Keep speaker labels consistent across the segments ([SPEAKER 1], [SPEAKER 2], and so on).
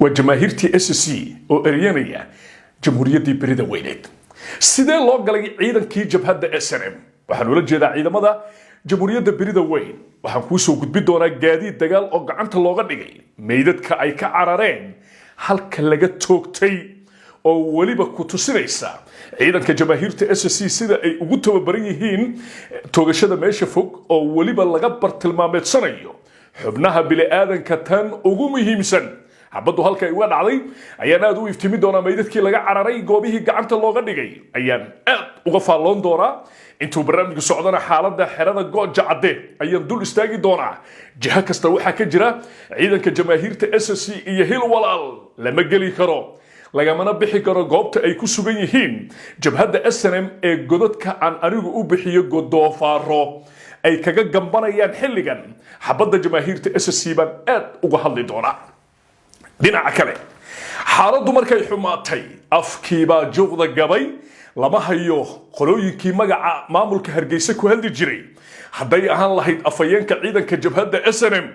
[SPEAKER 1] وجماهيرتي SSC oo eryanaya jamhuuriyaddii berida weyneed sidee loo galay ciidankii jabhadda SNM waxaan ula jeedaa ciidamada jamhuuriyadda berida weyn waxaan ku soo gudbin doonaa gaadiid dagaal oo gacanta looga dhigay meydadka ay ka carareen halka laga toogtay oo waliba ku tusinaysa ciidanka jamaahiirta SSC sida ay ugu tababaran yihiin toogashada meesha fog oo waliba laga bartilmaameedsanayo xubnaha bini'aadanka tan ugu muhiimsan habadu halka ay uga dhacday ayaan aad u iftimi doonaa meydadkii laga cararay goobihii gacanta looga dhigay ayaan aad uga faalloon doonaa intuu barnaamijku socdana xaaladda xerada gooja cadde ayaan dul istaagi doonaa jiha kasta waxaa ka jira ciidanka jamaahiirta SSC iyo hil walaal lama geli karo lagamana bixi karo goobta ay ku sugan yihiin jabhadda SNM ee godadka aan anigu u bixiyo godoofaaro ay kaga gambanayaan xilligan xabadda jamaahiirta SSC baan aad uga hadli doonaa dhinaca kale xaaladdu markay xumaatay afkiibaa juuqda gabay lama hayo qolooyinkii magaca maamulka Hargeysa ku hadli jiray hadday ahaan lahayd afayeenka ciidanka jabhadda SNM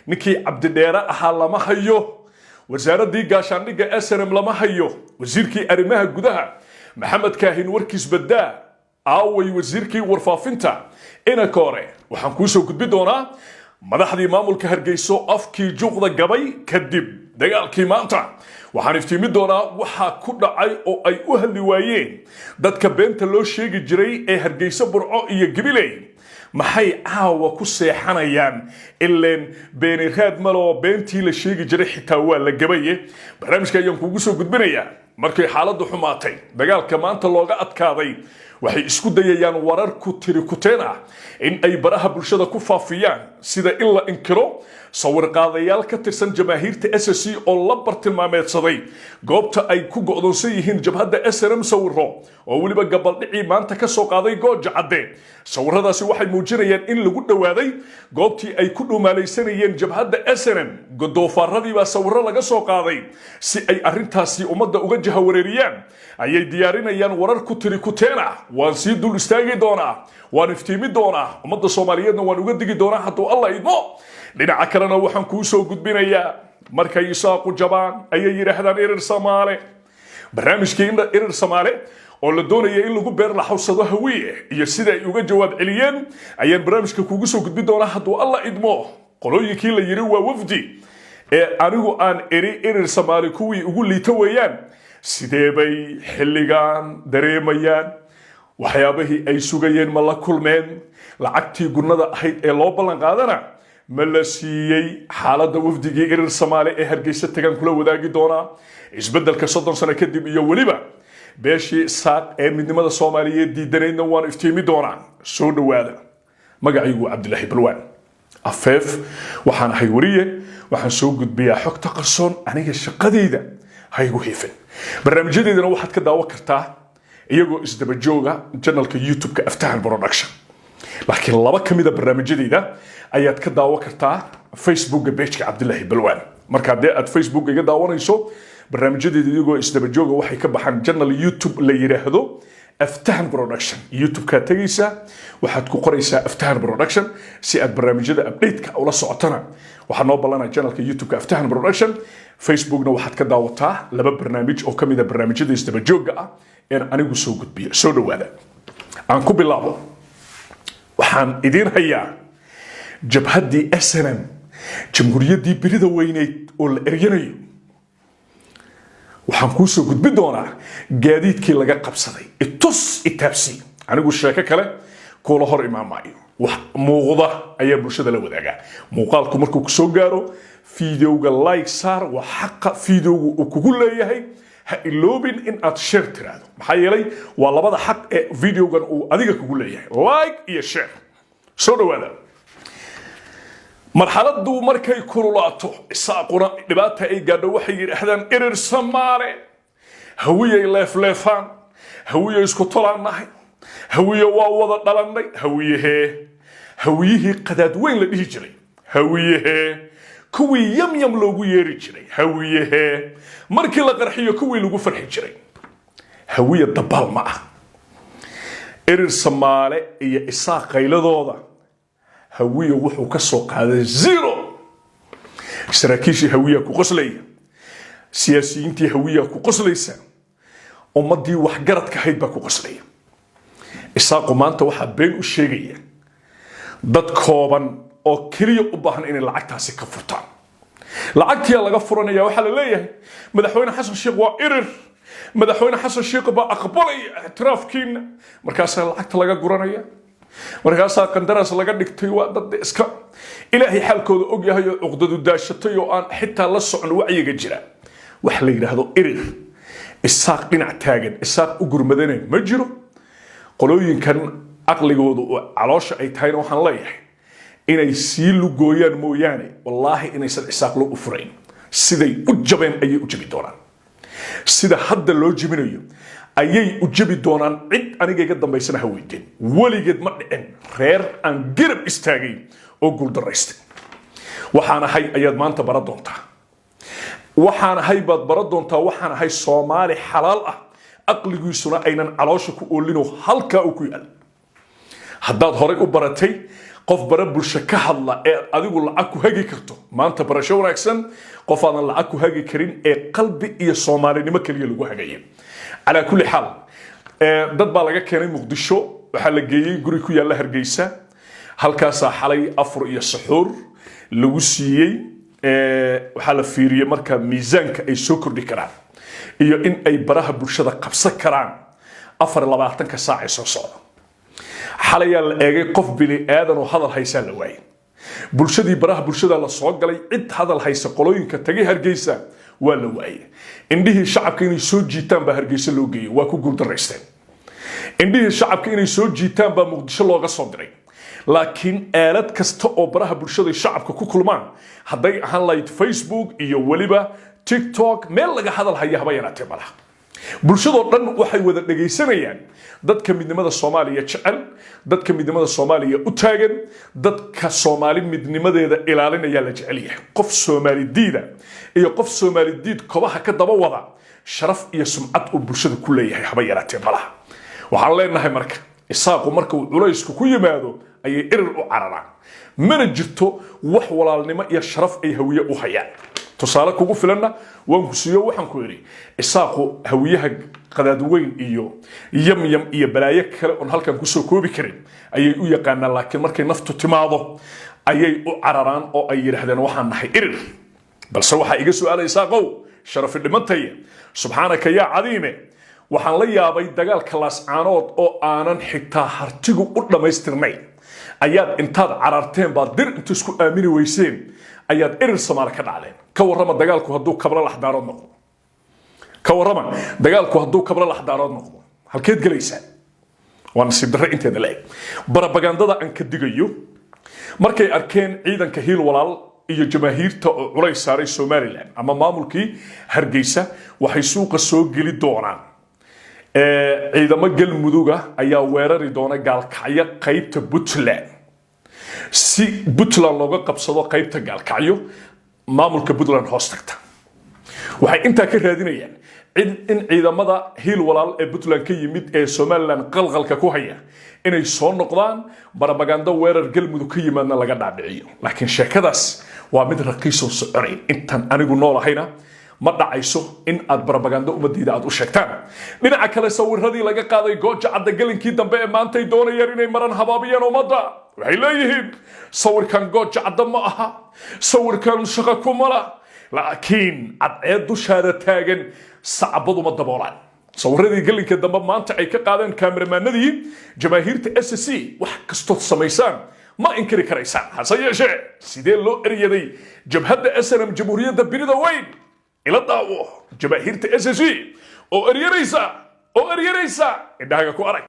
[SPEAKER 1] ninkii Cabdidheere ahaa lama hayo wasaaradii gaashaandhigga SNM lama hayo wasiirkii arrimaha gudaha Maxamed Kaahin warkiis badaa aaway wasiirkii warfaafinta inakore waxaan ku soo gudbin doonaa madaxdii maamulka Hargeysa afkii juuqda gabay kadib dagaalkii maanta waxaan iftimi doonaa waxa ku dhacay oo ay u hadli waayeen dadka beenta loo sheegi jiray ee Hargeysa Burco iyo Gabiley maxay caawa ku seexanayaan ileen beeni raad malo beentii la sheegi jiray xitaa waa la gabaye barnaamijka ayaan kugu soo gudbinayaa markay xaaladdu xumaatay dagaalka maanta looga adkaaday waxay isku dayayaan warar ku tiri kuteen ah in ay baraha bulshada ku faafiyaan sida in la inkiro sawir qaadayaal ka tirsan jamaahiirta SSC oo la bartilmaameedsaday goobta ay ku go'doonsan yihiin jabhadda SNM sawiro oo waliba gabaldhicii maanta ka soo qaaday gooja cadde sawiradaasi waxay muujinayaan in lagu dhawaaday goobtii ay ku dhumaalaysanayeen jabhadda SNM godoofaarradii baa sawiro laga soo qaaday si ay arrintaasi ummadda uga jahawareeriyaan ayay diyaarinayaan warar ku tiri kuteena waan sii dul istaagi doonaa waan iftiimi doonaa ummadda Soomaaliyeedna waan uga digi doonaa hadduu Allah idmo dhinaca kalena waxaan ku soo gudbinayaa markay isaaqu jabaan ayay yiraahdaan erer Soomaali barnaamijkii erer Soomaali oo la doonayay in lagu beer la xawsado hawiye iyo sida ay uga jawaab celiyeen ayaan barnaamijka kugu soo gudbin doonaa hadduu Allah idmo qolooyinkii la yiri waa wafdi ee anigu aan erer Soomaali kuwii ugu liita weeyaan sidee bay xilligan dareemayaan waxyaabihii ay sugayeen ma la kulmeen lacagtii gurnada ahayd ee loo ballan qaadana ma la siiyey xaaladda wafdigii erer Soomaali ee Hargeysa tagan kula wadaagi doonaa isbeddelka 30 sano kadib iyo waliba beeshii saaq ee midnimada Soomaaliyeed diidanayna waan iftiimi doonaa soo dhawaada magacaygu Cabdilaahi Balwaan afeef waxaan ahay wariye waxaan soo gudbiyaa xogta qarsoon aniga shaqadayda haygu hiifin barnaamijyadeedana waxaad ka daawan kartaa iyagoo isdaba jooga channelka YouTube-ka Aftahan Production laakiin laba kamida barnaamijyadeeda ayaad ka daawan kartaa Facebook page-ka Cabdilaahi Balwaan marka aad Facebook iga daawanayso barnaamijyadeeda iyagoo isdaba jooga waxay ka baxaan channel YouTube la yiraahdo Aftahan Production YouTube-ka tagaysa waxaad ku qoraysaa Aftahan Production si aad barnaamijyada update-ka ula socotana waxaan noo ballanaa channelka YouTube-ka Aftahan Production Facebook-na waxaad ka daawataa laba barnaamij oo kamida barnaamijyada isdaba jooga ah ee anigu soo gudbiyo soo dhawaada aan ku bilaabo waxaan idin hayaa jabhaddii SNM jamhuuriyaddii berida weyneed oo la eryanayo waxaan ku soo gudbin doonaa gaadiidkii laga qabsaday itus itaabsi anigu sheeko kale kula hor imaamayo wax muuqda ayaa bulshada la wadaagaa muuqaalku markuu ku soo gaaro fiidiyowga like saar waa xaqa fiidiyowgu uu kugu leeyahay ha iloobin in aad share tiraahdo maxaa yeelay waa labada xaq ee fiidiyowgan uu adiga kugu leeyahay like iyo share soo dhawaada marxaladdu markay kululaato isaaquna dhibaata ay gaadho waxay yiraahdaan erer Soomaali hawiyay leefleefaan hawiyay isku tolaanahay hawiye waa wada dhalanay hawiyihii qadaad weyn la dhihi jiray hawiye kuwii yam loogu yeeri jiray hawiye markii la qarxiyo kuwii lagu farxi jiray hawiye dabaal ma ah erer Soomaali iyo isaaq qayladooda hawiye wuxuu ka soo qaaday zero saraakiishii hawiye ku qoslaya siyaasiyiintii hawiya ku qoslaysa ummadii wax garadka hayd baa ku qoslaya isaaqo maanta waxa been u sheegaya dad kooban oo kaliya u baahan inay lacagtaasi ka furtaan lacagtii laga furanaya waxa la leeyahay madaxweyne xasan sheekh waa irir madaxweyne xasan sheekh baa aqbalay i'tiraafkiina markaas lacagta laga guranaya markaas qandaraas laga dhigtay waa dad iska ilaahay xalkooda og yahay oo uqdadu daashatay oo aan xitaa la socon wacyiga jira wax la yiraahdo irir isaaq dhinac taagan isaaq u gurmadana ma jiro qolooyinkan aqligoodu oo caloosha ay tahay waxaan leeyahay inay sii lugooyaan mooyaane wallaahi inaysan isaaq loo u furayn siday u jabeen ayay u jabi doonaan sida hadda loo jibinayo ayay u jabi doonaan cid aniga iga dambaysana ha weydeen weligeed ma dhicin reer aan garab istaagay oo guuldaraystay waxaan ahay ayaad maanta bara doontaa waxaan ahay baad bara doontaa waxaan ahay Soomaali xalaal ah aqligiisuna aynan caloosha ku oolino halka uu ku yaal haddaad horay u baratay qof bara bulsho ka hadla ee adigu lacag ku hagi karto maanta barasho wanaagsan qof aan lacag ku hagi karin ee qalbi iyo Soomaalinimo kaliya lagu hagayo ala kulli xal dad baa laga keenay Muqdisho waxa la geeyay guri ku yaala Hargeysa halkaas xalay afur iyo suxuur lagu siiyay waxa la fiiriyay marka miisaanka ay soo kordhi karaan iyo in ay baraha bulshada qabsan karaan 24 saac soo socdo xalaya la eegay qof bini aadan oo hadal haysa la waayay bulshadii baraha bulshada la soo galay cid hadal haysa qolooyinka tagay Hargeysa waa la waayay indhihii shacabka inay soo jiitaan baa Hargeysa loo geeyay waa ku guuldareysteen indhihii shacabka inay soo jiitaan baa Muqdisho looga soo diray laakiin aalad kasta oo baraha bulshada shacabka ku kulmaan haday ahaan lahayd Facebook iyo waliba TikTok meel laga hadal haya haba yaraatee malaha bulshadoo dhan waxay wada dhageysanayaan dadka midnimada Soomaaliya jecel dadka midnimada Soomaaliya u taagan dadka Soomaali midnimadeeda ilaalinaya la jecel yahay qof Soomaali diida iyo qof Soomaali diid kobaha ka daba wada sharaf iyo sumcad oo bulshada ku leeyahay haba yaraatee malaha waxaan leenahay marka isaaqo marka uu culaysku ku yimaado ayay irir u cararaan mana jirto wax walaalnimo iyo sharaf ay hawiye u hayaan tusaale kugu filanna waan ku siiyo waxaan ku yiri isaaqo hawiyaha qadaad weyn iyo yam iyo balaayo kale oo halkan ku soo koobi karin ayay u yaqaanaan laakiin markay naftu timaado ayay u cararaan oo ay yiraahdeen waxaan nahay irir balse waxa iga su'aalay isaaqo sharaf dhimantay subhanaka ya cadiime waxaan la yaabay dagaalka laascaanood oo aanan xitaa hartigu u dhameystirnay ayaad intaad cararteen baad dir inta isku aamini weyseen ayaad irir Soomaali ka dhacdeen ka warrama dagaalku hadduu kabla laxdaarood noqdo ka warrama dagaalku hadduu kabla laxdaarood noqdo halkeed galeysaan waan si darre inteeda leey barabagandada aan ka digayo markay arkeen ciidanka hiil walaal iyo jamaahiirta oo culays saaray Soomaaliland ama maamulkii Hargeysa waxay suuqa soo gali doonaan ciidamo galmuduga ayaa weerari doona gaalkacyo qaybta Puntland si Puntland looga qabsado qaybta gaalkacyo maamulka Puntland hoos tagta waxay inta ka raadinayaan in ciidamada hiil walaal ee Puntland ka yimid ee Somaliland qalqalka ku haya inay soo noqdaan barabaganda weerar galmudug ka yimaadna laga dhaadhiciyo laakiin sheekadaas waa mid raqiis oo soconay intan anigu noolahayna ma dhacayso in aad barabaganda umadiida aad u sheegtaan dhinaca kale sawiradii laga qaaday gooja cadda galinkii dambe ee maanta ay doonayaan inay maran habaabiyaan umada waxay leeyihiin sawirkan gooja cadda ma aha sawirkan shaqo kuma la laakiin cadceed dushaada taagan sacbadu ma daboolaan sawiradii galinka dambe maanta ay ka qaadeen kaameramanadii jamaahiirta SSC wax kastood samaysaan ma inkiri karaysaan hase yeeshee sidee loo eryaday jabhadda SNM jamhuuriyadda birida weyn ila daawo jamaahiirta SSC oo eryaraysa indhahaga ku arag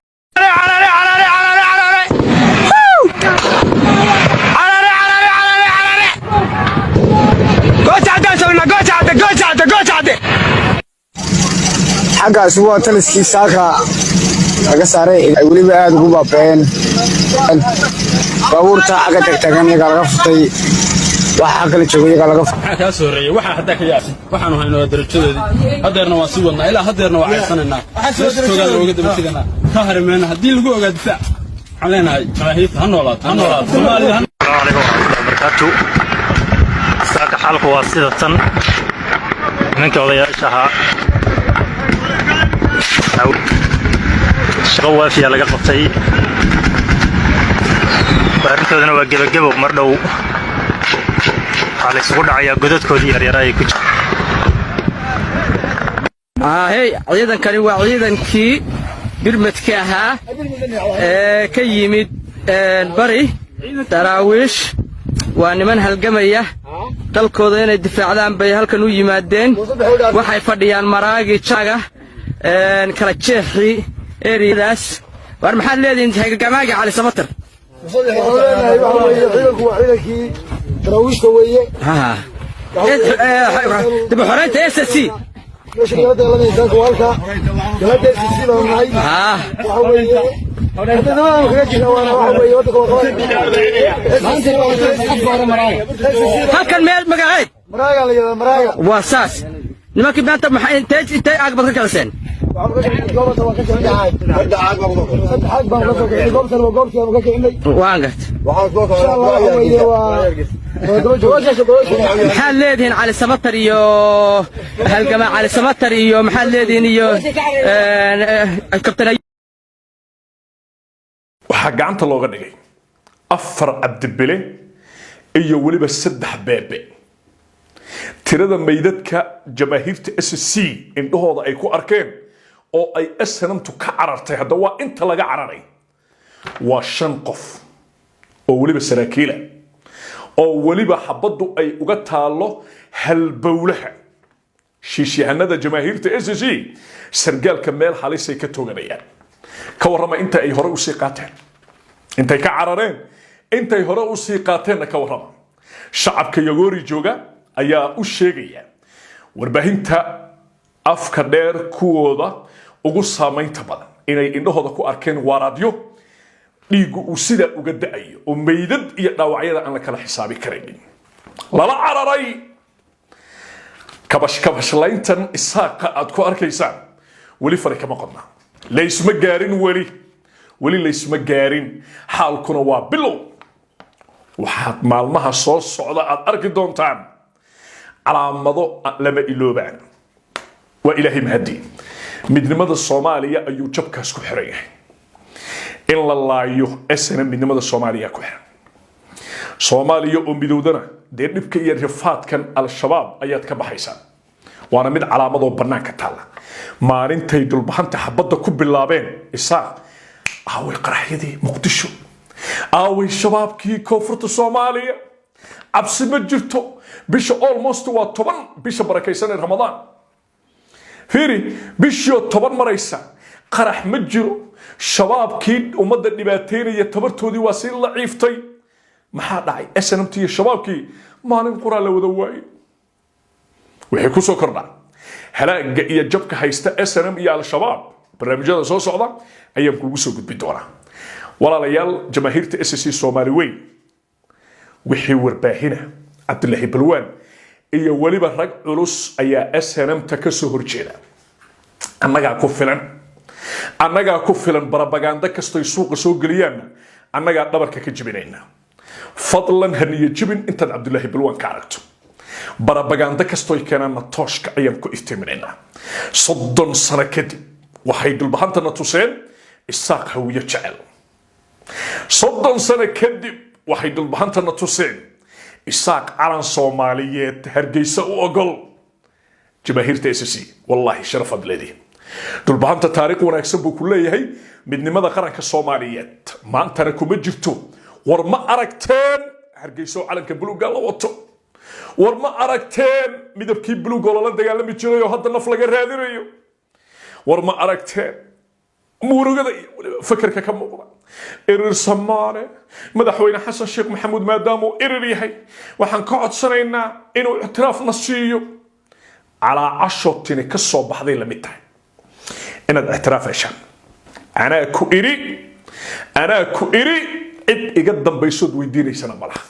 [SPEAKER 2] xaggaas waa taliskii saaka laga saaray ay weliba aad ugu baabeen baabuurta xagga tagtagan iyagaa laga futay waxa kale jooga iyagaa laga futay
[SPEAKER 3] ka soo horeeyay waxa hadda ka yaabsan waxaanu haynaa darajadeedii hadeerna waa sii wadnaa ilaa hadeerna waa caysananaa joogaada uga dambeeyana ka harmeena hadii lagu ogaado difaac waxaan leenahay jamaahiirta ha noolaato Soomaaliya
[SPEAKER 4] عليكم ورحمة الله وبركاته. أسعد حالكم واسدة منك odayaashaha shaqo waafiya laga qabtay barintoodana waa gebagabo mar dhow xal isugu dhacaya godadkoodii yaryar ay ku
[SPEAKER 5] hey ciidankani waa ciidankii birmadka ahaa ee ka yimid bari daraawiish waa niman halgamaya dalkooda inay difaacdaan bay halkan u yimaadeen waxay fadhiyaan maraagi jaaga kala jeexi eriyadaas war maxaad leedihiin halgamaaga cali samatar
[SPEAKER 2] ciidankii daraawiishta weeye
[SPEAKER 5] dib u xoreynta SSC
[SPEAKER 2] meesha galada la insaanka walka galada SSC loo nahay waxa weeye hadana kaga jira waxa weeye wada
[SPEAKER 5] halkan meel magaceed
[SPEAKER 2] maraaga la yiraahdo maraaga
[SPEAKER 5] waa saas nimankii maanta maxay intay agbad ka kalseen maxaad leedihiin cali samatar iyo halgamaa cali samatar iyo maxaad leedihiin iyo kabtan
[SPEAKER 1] waxaa gacanta looga dhigay 4 cabdibile iyo waliba 3 beebe tirada meydadka jamaahiirta SSC indhahooda ay ku arkeen oo ay SNMtu ka carartay hadda waa inta laga cararay waa 5 qof oo waliba saraakiila oo waliba xabadu ay uga taalo halbowlaha shiishahanada jamaahiirta SSC sargaalka meel halis ay ka tooganayaan ka warrama inta ay hore u sii qaateen intay ka carareen intay hore u sii qaateen ka warrama shacabka Yagoori jooga ayaa u sheegaya warbaahinta afka dheer kuwooda ugu saameynta badan inay indhahooda ku arkeen waradyo dhiigu uu sida uga da'ayo oo meydad iyo dhaawacyada aan la kala xisaabi karin lala cararay kabash layntan isaaqa aad ku arkaysaan wali fari kama qodna laysma gaarin wali laysma gaarin xaalkuna waa bilow waxaad maalmaha soo socda aad arki doontaan calaamado lama iloobaan waa ilaahay mahadi midnimada Soomaaliya ayuu jabkaas ku xiran yahay in la laayo SNM midnimada Soomaaliya ku xiran Soomaaliya oo midowdana dee dhibka iyo rifaadkan al-shabaab ayaad ka baxaysaa waana mid calaamado banaanka taala maalintay dulbahanta xabada ku bilaabeen isaaq aaway qaraxyadii muqdisho aaway shabaabkii koonfurta Soomaaliya cabsi ma jirto bisha almost waa 10 bisha barakaysan ee Ramadaan fiiri bishii 10 maraysa qarax ma jiro shabaabkii umada dhibaateynaya tabartoodii waa si laciiftay maxaa dhacay SNMT iyo shabaabkii maalin qura la wada waayay wixii ku soo kordha halaaga iyo jabka haysta SNM iyo al-shabaab barnaamijyada soo socda ayaan kugu soo gudbin doonaa walaalayaal jamaahiirta SSC Soomaali weyn wixii warbaahina Cabdullaahi Balwaan iyo waliba rag culus ayaa SNMta ka soo horjeeda annaga ku filan barabaganda kasto suuqa soo galiyaan annaga dhabarka ka jibinayna fadlan haniye jibin inta Cabdullaahi Balwaan ka aragto barabaganda kasto ay keenana tooshka ayaan ku iftiiminayna 30 sano kadib waxay dulbahantana tuseen isaaq hawiye jecel 30 sano kadib waxay dulbahantana tuseen isaaq calan Soomaaliyeed hargeysa u ogol jamaahiirta SSC wallahi sharafad leedii dulbahanta taariikh wanaagsan buu ku leeyahay midnimada qaranka Soomaaliyeed maantana kuma jirto war ma aragteen hargeysa calanka buluuga la wato war ma aragteen midabkii buluuga la dagaalami jiray oo hadda naf laga raadinayo war ma aragteen murugada fakarka ka muuqda irir Soomaale madaxweyne Xasan Sheekh Maxamuud maadaama uu irir yahay waxaan ka codsanaynaa inuu ictiraaf na siiyo ala cashootini ka soo baxday la mid tahay inaad ictiraaf heshaan anaa ku iri cid iga dambayso weydiinaysana malaha